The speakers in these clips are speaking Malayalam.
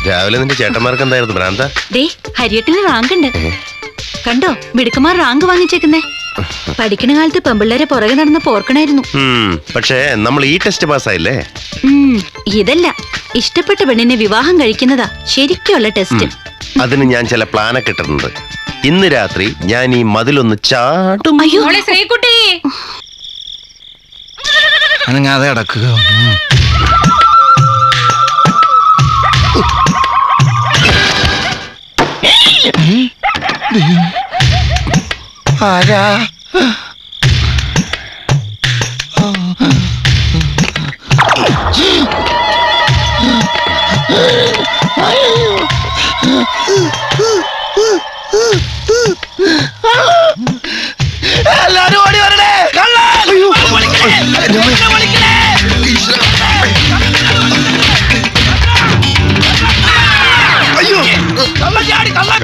രാവിലെ നിന്റെ ചേട്ടന്മാർക്ക് എന്തായിരുന്നു ഭ്രാന്ത? ഹരിയേട്ടന് റാങ്ക് ഉണ്ട് കണ്ടോ? മിടുക്കന്മാർ റാങ്ക് വാങ്ങിച്ചേക്കുന്നേ. പഠിക്കണ കാലത്ത് പെമ്പിള്ളേരെ പുറകെ നടന്ന് പോർക്കണായിരുന്നു. പക്ഷേ നമ്മൾ ഈ ടെസ്റ്റ് പാസ്സായില്ലേ? ഇതല്ല, ഇഷ്ടപ്പെട്ട പെണ്ണിനെ വിവാഹം കഴിക്കുന്നതാ ശരിക്കുള്ള ടെസ്റ്റ്. അതിന് ഞാൻ ചില പ്ലാനൊക്കെ ഇട്ടിട്ടുണ്ട്. ഇന്ന് രാത്രി ഞാൻ ഈ മതിലൊന്ന് ചാട്ടും. അയ്യോ ശ്രീകുട്ടി, അനങ്ങാതെ അടക്കുക. ആരാ? എല്ലാരും ഓടി വരണേ.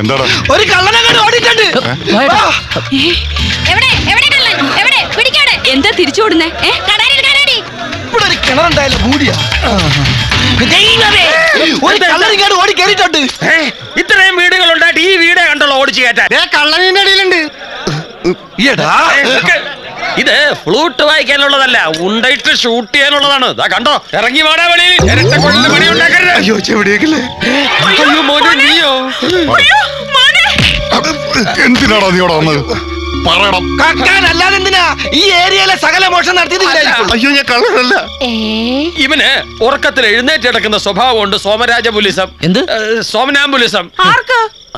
എന്താടാ? ഒരു കള്ളനങ്ങോട്ട് ഓടിയിട്ടുണ്ട്. എന്താ തിരിച്ചോടുന്നേ? ഇവിടെ ഒരു കിണറുണ്ടായാലും കൂടിയാ. ഒരു കള്ളനിങ്ങോട്ട് ഓടി കയറിയിട്ടുണ്ട്. ഇത്രയും വീടുകളുണ്ടായിട്ട് ഈ വീടേ കണ്ടുള്ള ഓടിച്ചു കയറ്റാൻ. കള്ളനിന്റെ അടിയിലുണ്ട്. ഇത് ഫ്ലൂട്ട് വായിക്കാനുള്ളതല്ല, ഉണ്ടയിട്ട് ഷൂട്ട് ചെയ്യാനുള്ളതാണ്. കണ്ടോ, ഇറങ്ങി വാടാ വെളിയിൽ. അയ്യോ ചെവിടിയേക്കില്ലേ? അയ്യോ മോനെ, നീയോ? എന്തിനാടാ നീ ഇവിടെ വന്നത്? പറയണം. കക്കാനല്ലാതെ എന്തിനാ ഈ ഏരിയയിലെ സകല മോഷണം നടത്തിയത്? അയ്യോ ഞാൻ കള്ളനല്ല. ഇവന് ഉറക്കത്തിൽ എഴുന്നേറ്റെടുക്കുന്ന സ്വഭാവമുണ്ട്. സോമരാജപുലിസം. എന്ത്? സോമനാംബുലിസം.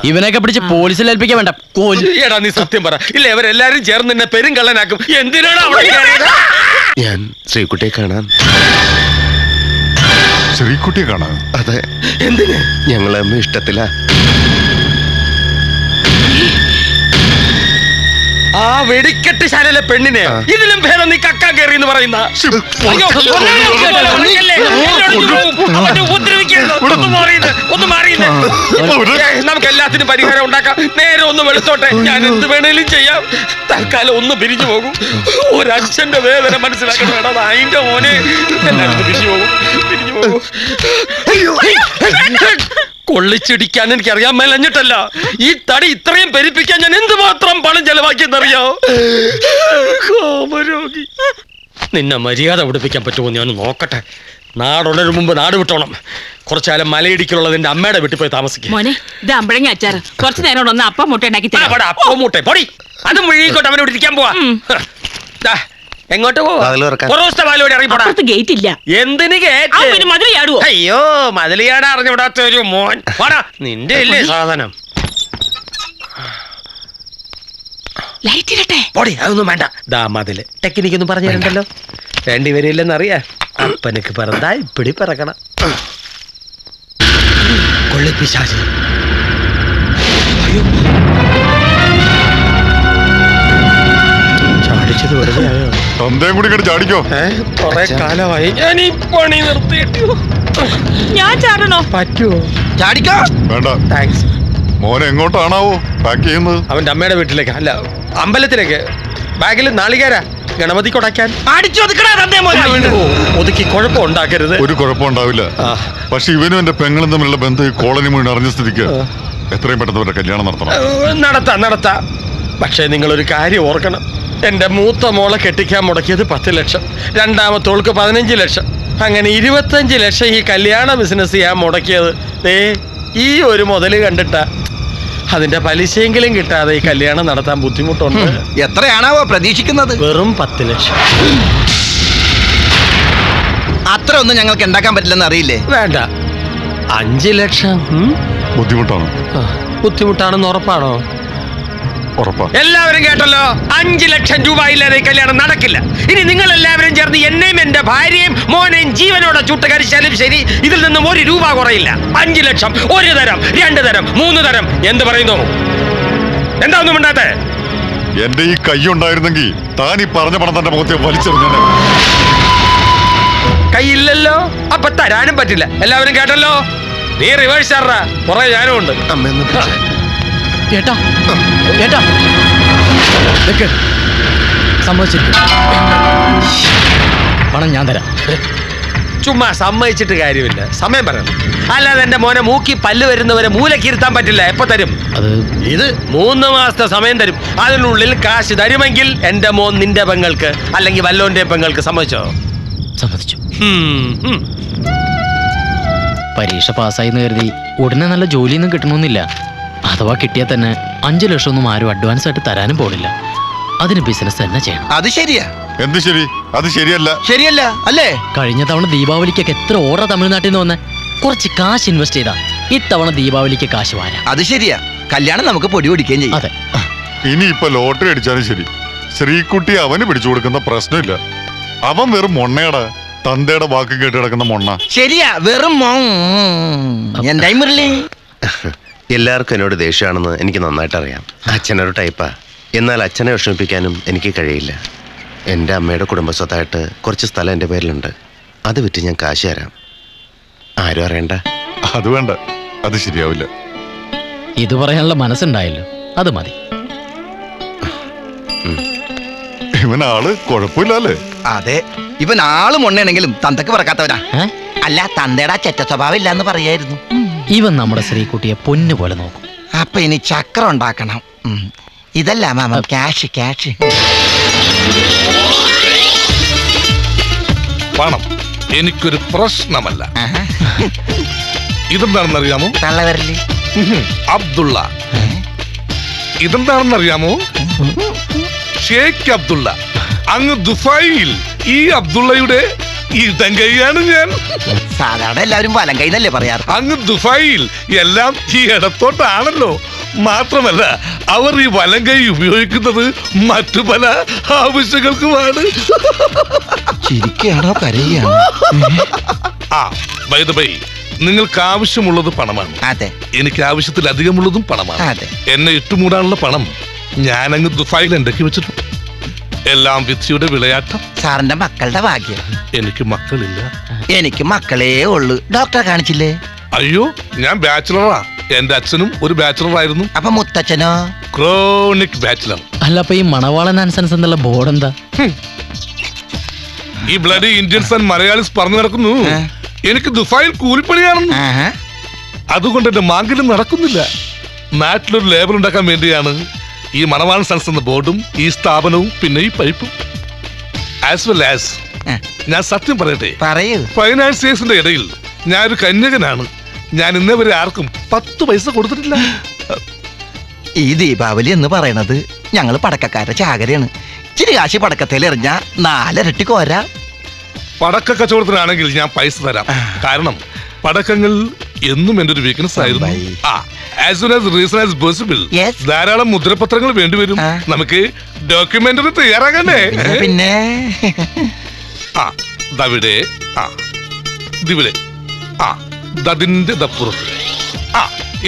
ഇവനെയൊക്കെ പിടിച്ച് പോലീസിൽ ഏൽപ്പിക്കാൻ വേണ്ട. എടാ നീ സത്യം പറ. ഇല്ല, ഇവരെല്ലാരും ചേർന്ന് നിന്നെ പെരുങ്കള്ളനാക്കും. എന്തിനാണ് അവിടെ? ഞാൻ ശ്രീകുട്ടിയെ കാണാൻ. ശ്രീകുട്ടിയെ കാണാൻ? അതെ. എന്തിന്? ഞങ്ങളൊന്നും ഇഷ്ടത്തില്ല. ആ വെടിക്കെട്ട് ശാലയിലെ പെണ്ണിനെ ഇതിലും ഭേദം നീ കക്കാൻ കയറി എന്ന് പറയുന്ന. നമുക്ക് എല്ലാത്തിനും പരിഹാരം ഉണ്ടാക്കാം. നേരെ ഒന്ന് വെളുത്തോട്ടെ, ഞാൻ എന്ത് വേണേലും ചെയ്യാം. തൽക്കാലം ഒന്ന് പിരിഞ്ഞു പോകും. ഒരച്ഛന്റെ വേദന മനസ്സിലാക്കണം. വേണം അതിന്റെ മോനെ എല്ലാവരും പിരിഞ്ഞു പോകും, പിരിഞ്ഞു പോകും. കൊള്ളിച്ചിടിക്കാൻ എനിക്കറിയാൻ മേലഞ്ഞിട്ടല്ല, ഈ തടി ഇത്രയും പെരിപ്പിക്കാൻ ഞാൻ എന്തുമാത്രം പണം ചെലവാക്കിയെന്നറിയോ? കോപരോഗി. നിന്നെ മര്യാദ ഉടുപ്പിക്കാൻ പറ്റുമോ ഞാൻ നോക്കട്ടെ. നാടുള്ളൊരു മുമ്പ് നാട് വിട്ടോണം. കുറച്ചുകാലം മലയിടിക്കുള്ളത് എന്റെ അമ്മയുടെ വീട്ടിൽ പോയി താമസിക്കും. മോനെ, ഇത് അമ്പഴങ്ങ അച്ചാറ്. കുറച്ചു നേരം ഒന്ന് അപ്പം മുട്ട ഉണ്ടാക്കി അപ്പം മുട്ടേ പൊടി. അത് മുഴുകിക്കോട്ടെ, അവനോട് ഇരിക്കാൻ പോവാ. എങ്ങോട്ട് പോവാ? ഗേറ്റ് ഇല്ല. എന്തിന് ഗേറ്റ്? മതിലിയാടുവോ? അയ്യോ, മതിലിയാടാ അറിഞ്ഞുവിടാത്ത ഒരു മോൻ. നിന്റെ ഇല്ലേ സാധനം? ലൈറ്റ് ഇരട്ടെ. പൊടി, അതൊന്നും വേണ്ട. ദാ മതില് ടെക്നിക്ക് ഒന്നും പറഞ്ഞു തരണ്ടല്ലോ. വേണ്ടി വരില്ലെന്നറിയാ. അപ്പനക്ക് പറന്നാ ഇപ്പിടി പറക്കണം. കൊള്ളിപ്പിശാച്. ചാടിച്ചത് വെറുതെ ആയോ? തന്തയും കൂടി ഇങ്ങോട്ട് ചാടിക്കോ. കൊറേ കാലമായി ഞാൻ ഈ പണി നിർത്തിയിട്ടു. ഞാൻ ചാടണോ? പറ്റുമോ? ചാടിക്കോ. വേണ്ട. താങ്ക്സ്. മോനെ എങ്ങോട്ടാണാവോ പാക്ക് ചെയ്യുന്നത്? അവന്റെ അമ്മയുടെ വീട്ടിലേക്ക്, അല്ല അമ്പലത്തിലേക്ക്. ബാഗിൽ നാളികേരാ, ഗണപതി കൊടക്കാൻ. ഒതുക്കി കുഴപ്പം ഉണ്ടാക്കരുത്. ഒരു കുഴപ്പം ഉണ്ടാവില്ല. പക്ഷെ ഇവനും എന്റെ പെങ്ങളും തമ്മിലുള്ള ബന്ധം ഈ കോളനി മുഴുവൻ അറിഞ്ഞ സ്ഥിതിക്ക് എത്രയും പെട്ടെന്ന് അവരുടെ കല്യാണം നടത്തണം. നടത്താം. പക്ഷെ നിങ്ങളൊരു കാര്യം ഓർക്കണം. എന്റെ മൂത്ത മോളെ കെട്ടിക്കാൻ മുടക്കിയത് 10 ലക്ഷം, രണ്ടാമത്തോൾക്ക് 15 ലക്ഷം, അങ്ങനെ 25 ലക്ഷം ഈ കല്യാണ ബിസിനസ് ചെയ്യാൻ മുടക്കിയത്. ഈ ഒരു മുതല് കണ്ടിട്ടാ. അതിന്റെ പലിശയെങ്കിലും കിട്ടാതെ ഈ കല്യാണം നടത്താൻ ബുദ്ധിമുട്ടുണ്ട്. എത്രയാണാവോ പ്രതീക്ഷിക്കുന്നത്? വെറും 10 ലക്ഷം. അത്ര ഒന്നും ഞങ്ങൾക്ക് ഉണ്ടാക്കാൻ പറ്റില്ലെന്ന് അറിയില്ലേ? വേണ്ട, 5 ലക്ഷം. ബുദ്ധിമുട്ടാണ്. ബുദ്ധിമുട്ടാണെന്ന് ഉറപ്പാണോ? ഉറപ്പാ. എല്ലാവരും കേട്ടല്ലോ, 5 ലക്ഷം രൂപ ഇല്ലാതെ കല്യാണം നടക്കില്ല. ഇനി നിങ്ങൾ എല്ലാവരും ചേർന്ന് എന്നെയും എന്റെ ഭാര്യയും മോനെയും ജീവനോടെ ചുട്ടുകരിച്ചാലും ശരി, ഇതിൽ നിന്നും 1 രൂപ കുറയില്ല. 5 ലക്ഷം 1 തരം, 2 തരം, 3 തരം. എന്ത് പറയുന്നു? എന്താ ഒന്നും ഉണ്ടാത്തെ? എന്റെ ഈ കൈ ഉണ്ടായിരുന്നെങ്കിൽ താൻ ഈ പറഞ്ഞ പണം തന്റെ മുഖത്തെ വലിച്ചെറിഞ്ഞ. കൈയില്ലല്ലോ, അപ്പൊ തരാനും പറ്റില്ല. എല്ലാവരും കേട്ടല്ലോ, നീ റിവേഴ്സ് ആറാ. കുറെ ഞാനും ഉണ്ട്. ഏട്ടാ ഏട്ടാ സംഭവിച്ചിരിക്കും. പണം ഞാൻ തരാം. ചുമ്മാ സമ്മതിച്ചിട്ട് കാര്യമില്ല, സമയം പറയണം. അല്ലാതെ എന്റെ മോനെ മൂക്കി പല്ല് വരുന്നവരെ മൂലക്കിരുത്താൻ പറ്റില്ല. എപ്പോ തരും? അത് ഇത് 3 മാസത്തെ സമയം തരും. അതിനുള്ളിൽ കാശ് തരുമെങ്കിൽ എന്റെ മോൻ നിന്റെ പെങ്ങൾക്ക് അല്ലെങ്കിൽ വല്ലോന്റെ പെങ്ങൾക്ക് സമ്മതിച്ചോ? സമ്മതിച്ചു. ഹും, ഹും. പരീക്ഷ പാസ്സായിന്ന് കരുതി ഉടനെ നല്ല ജോലിയൊന്നും കിട്ടണമെന്നില്ല. അഥവാ കിട്ടിയാൽ തന്നെ 5 ലക്ഷം ഒന്നും ആരും അഡ്വാൻസ് ആയിട്ട് തരാനും പോണില്ല. അതിന് ബിസിനസ് തന്നെ ചെയ്യണം. അത് ശരിയാ. എന്ത് ശരി? അത് ശരിയല്ല. ശരിയല്ല അല്ലേ? കഴിഞ്ഞ തവണ ദീപാവലിക്കൊക്കെ എത്ര ഓർഡർ തമിഴ്നാട്ടിൽ നിന്ന് വന്നേ. കുറച്ച് കാശ് ഇൻവെസ്റ്റ് ചെയ്താ ഇത്തവണ ദീപാവലിക്ക് കാശ് വാരാം. അത് ശരിയാ. കല്യാണം നമുക്ക് പൊടി പൊടിക്കുകയും ചെയ്യും. അതെ. ഇനിയിപ്പോ ലോട്ടറി അടിച്ചാലും ശരി, ശ്രീകുട്ടി അവന് പിടിച്ചു കൊടുക്കുന്ന പ്രശ്നമില്ല. അവൻ വെറും മൊണ്ണയുടെ തന്തയുടെ വാക്ക് കേട്ട് കിടക്കുന്ന മൊണ്ണ. ശരിയാ, വെറും എന്തായി മുരളി? എല്ലാവർക്കും എന്നോട് ദേഷ്യമാണെന്ന് എനിക്ക് നന്നായിട്ട് അറിയാം. അച്ഛനൊരു ടൈപ്പാ. എന്നാൽ അച്ഛനെ വിഷമിപ്പിക്കാനും എനിക്ക് കഴിയില്ല. എൻ്റെ അമ്മയുടെ കുടുംബസ്വത്തായിട്ട് കുറച്ച് സ്ഥലം എൻ്റെ പേരിലുണ്ട്. അത് വിറ്റ് ഞാൻ കാശ് തരാം. ആരും അറിയണ്ട. അത് വേണ്ട, അത് ശരിയാവില്ല. ഇത് പറയാനുള്ള മനസ്സുണ്ടായല്ലോ, അത് മതി. ഇവൻ ആള് കുഴപ്പമില്ലല്ലേ? അതെ, ഇവൻ ആള് മൊണ്ണയാണെങ്കിലും തന്തക്ക് പറക്കാത്തവനാ. അല്ല, തന്തയുടെ ആ ചെറ്റ സ്വഭാവം ഇല്ലാന്ന് പറയായിരുന്നു. ഇവൻ നമ്മുടെ ശ്രീകുട്ടിയെ പൊന്നു പോലെ നോക്കും. അപ്പൊ ഇനി ചക്രം ഉണ്ടാക്കണം. ഇതല്ല മാമ, ക്യാഷ് ക്യാഷ്. പണം എനിക്കൊരു പ്രശ്നമല്ല. ഇതെന്താണെന്നറിയാമോ? തള്ളവരല്. അബ്ദുള്ള. ഇതെന്താണെന്നറിയാമോ? ഷേഖ് അബ്ദുള്ള. അങ്ങ് ദുബായിൽ ഈ അബ്ദുള്ളയുടെ ഇടങ്കൈയാണ് ഞാൻ. സാധാരണ എല്ലാവരും വലം കൈന്നല്ലേ പറയാറ്. അങ്ങ് ദുബായിൽ എല്ലാം ഈ ഇടത്തോട്ടാണല്ലോ. മാത്രമല്ല അവർ ഈ വലം കൈ ഉപയോഗിക്കുന്നത് മറ്റു പല ആവശ്യങ്ങൾക്കുമാണ്. ചിരിക്കുകയാണോ കരയുകയാണോ? ആ ബൈ ദ ബൈ, നിങ്ങൾക്ക് ആവശ്യമുള്ളത് പണമാണ്. അതെ. എനിക്ക് ആവശ്യത്തിലധികമുള്ളതും പണമാണ്. അതെ. എന്നെ ഇട്ടുമൂടാനുള്ള പണം ഞാനങ്ങ് ദുബായിൽ ഉണ്ടാക്കി വെച്ചിട്ടുണ്ട്. എല്ലാം വിധിയുടെ വിളയാട്ടം. സാറിന്റെ മക്കളുടെ ഭാഗ്യം. എനിക്ക് മക്കളില്ല. എനിക്ക് മക്കളേ ഉള്ളു. ഡോക്ടറെ കാണിച്ചില്ലേ? അയ്യോ, ഞാൻ ബാച്ചിലറാ. എന്റെ അച്ഛനും ഒരു ബാച്ചിലർ ആയിരുന്നു. അപ്പൊ മുത്തച്ഛനോ? Chronic bachelor. അല്ല, അപ്പൊ ഈ മണവാളൻ ആൻസൻസ് എന്നുള്ള ബോർഡ് എന്താ? ഈ ബ്ലഡി ഇന്ത്യൻസ് ആൻഡ് മലയാളീസ് പറഞ്ഞു നടക്കുന്നു എനിക്ക് ദുബായിൽ കൂലിപ്പണിയാണെന്ന്. അതുകൊണ്ട് എന്റെ മാങ്കിലും നടക്കുന്നില്ല. നാട്ടിലൊരു ലേബർ ഉണ്ടാക്കാൻ വേണ്ടിയാണ് ഈ മണവാളൻ സൺസ് എന്ന ബോർഡും ഈ സ്ഥാപനവും പിന്നെ ഈ പൈപ്പും. ആസ് വെൽ ആസ് ഞാൻ സത്യം പറയട്ടെ, പറയൂ. ഫൈനാൻസിയേഴ്സിന്റെ ഇടയിൽ ഞാനൊരു കന്യകനാണ്. ഞാൻ ഇന്നേ വരെ ആർക്കും 10 പൈസ കൊടുത്തിട്ടില്ല. ഈ ദീപാവലി എന്ന് പറയണത് ഞങ്ങള് പടക്കക്കാരുടെ ചാകരയാണ്. ഇച്ചിരി കാശി പടക്കത്തേൽ എറിഞ്ഞാ 4 ഇരട്ടി കോരാ. പടക്ക കച്ചവടത്തിനാണെങ്കിൽ ഞാൻ പൈസ തരാം. കാരണം പടക്കങ്ങൾ എന്നും എന്റെ ഒരു വീക്ക്നെസ് ആയിരുന്നു. As soon as reason as possible. Yes. ധാരാളം മുദ്രപത്രങ്ങൾ വേണ്ടിവരും. നമുക്ക് ഡോക്യുമെന്ററി തയ്യാറാകണ്ടേ? പിന്നെ ദവിടെ ദിവിടെ ദതിന്റെ ദപ്പുറത്ത്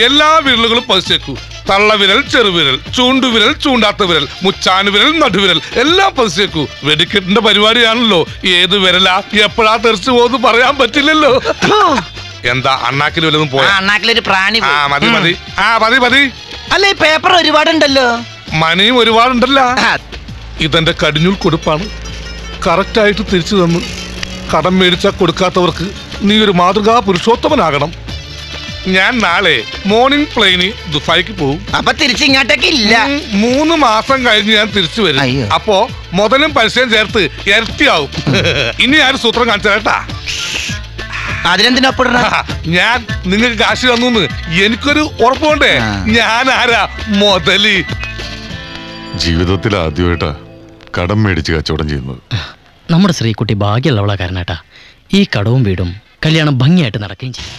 എല്ലാ വിരലുകളും പതിച്ചേക്കൂ. തള്ളവിരൽ, ചെറുവിരൽ, ചൂണ്ടുവിരൽ, ചൂണ്ടാത്ത വിരൽ, മുച്ചാനുവിരൽ, നടുവിരൽ എല്ലാം പതിച്ചേക്കൂ. വെടിക്കെട്ടിന്റെ പരിപാടിയാണല്ലോ. ഏത് വിരലാ എപ്പോഴാ തെറിച്ചു പോകുന്നു പറയാൻ പറ്റില്ലല്ലോ. എന്താ അണ്ണാക്കിൽ വല്ലതും പോയാ? അണ്ണാക്കിലൊരു പ്രാണി. മതി മതി മതി മതി. അല്ല, ഈ പേപ്പർ ഒരുപാടുണ്ടല്ലോ. മണിയും ഒരുപാടുണ്ടല്ലോ. ഇതെന്റെ കടിഞ്ഞൂൽ കൊടുപ്പാണ്. കറക്റ്റായിട്ട് തിരിച്ചു തന്നു. കടം മേടിച്ചാൽ കൊടുക്കാത്തവർക്ക് നീ ഒരു മാതൃകാ പുരുഷോത്തമനാകണം. ഞാൻ നാളെ മോർണിംഗ് പ്ലെയിന് ദുബായിക്ക് പോകും. അപ്പൊ തിരിച്ചിങ്ങോട്ടേക്ക് ഇല്ല. 3 മാസം കഴിഞ്ഞ് ഞാൻ തിരിച്ചു വരും. അയ്യോ. അപ്പോ മുതലും പലിശയും ചേർത്ത് ഇരട്ടിയാവും. ഇനി ആരും സൂത്രം കാണിച്ചു കേട്ടാ. അതിനെന്തിനൊപ്പിട? ഞാൻ നിങ്ങൾക്ക് കാശ് തന്നു എനിക്കൊരു ഉറപ്പുണ്ടേ. ഞാൻ ആരാ? മുതല്. ജീവിതത്തിൽ ആദ്യമായിട്ടാ കടം മേടിച്ച് കച്ചവടം ചെയ്യുന്നത്. നമ്മുടെ ശ്രീകുട്ടി ഭാഗ്യമുള്ളവളാ കാരണേട്ടാ. ഈ കടവും വീടും കല്യാണം ഭംഗിയായിട്ട് നടക്കുകയും ചെയ്യും.